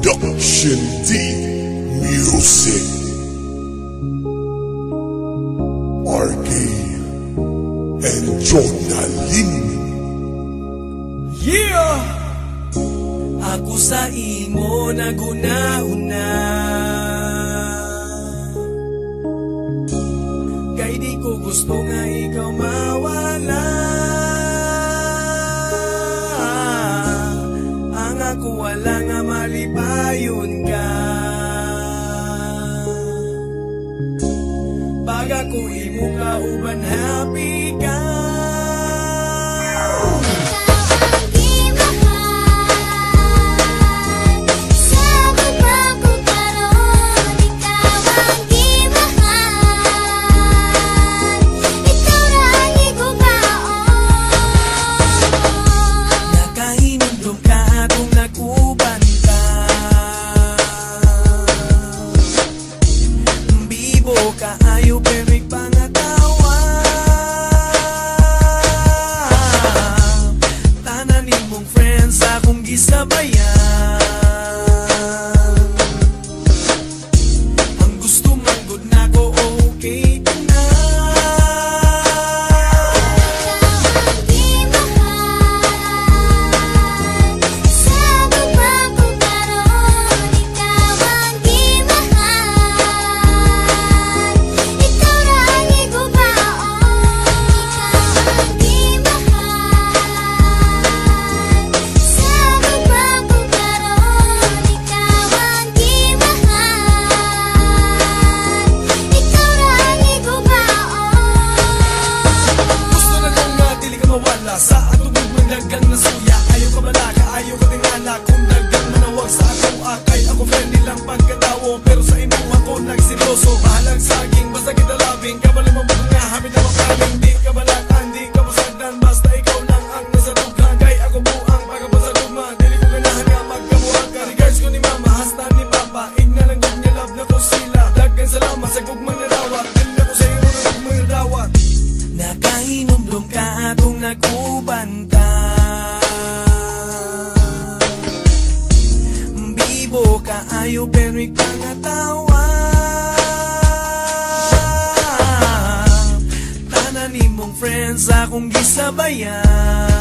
Production D Music RK and Jonalyn. Yeah! Ako sa imo naguna-una, kay di ko gusto nga ikaw mawala. Ang ako wala nga malipayon ka. Pag ako imo kauban happy ka. Kaayo pero pangatawa, tanan nimong friends akong gisabayan. Ang gusto manggod na ko okay ka na. Sa atong magdagang na suya, ayaw ka malaka, ayaw ka tingala. Kung dagdag manawag sa atong akay, ako friendly lang pagkatawo, pero sa imo ako nagsiloso. Bahalag saging, basta kita labing, kabalang mabag nga, hamid na makaling. Di ka balatan, di ka masagdan, basta ikaw lang ang nasa tughan. Kay ako buang, pagkabasa tugma, dili ko ganahan nga magkabuang ka. Regards ko ni mama, hasta ni papa, igna lang good niya, love na ko sila. Daggan salamat sa gugmang narawat, dili na ko sa iyo na gugmang narawat. Nakahinumdum ka atong nagubanta, bibo ka ayo pero ikangatawa, tanan nimong friends akong gisabayan.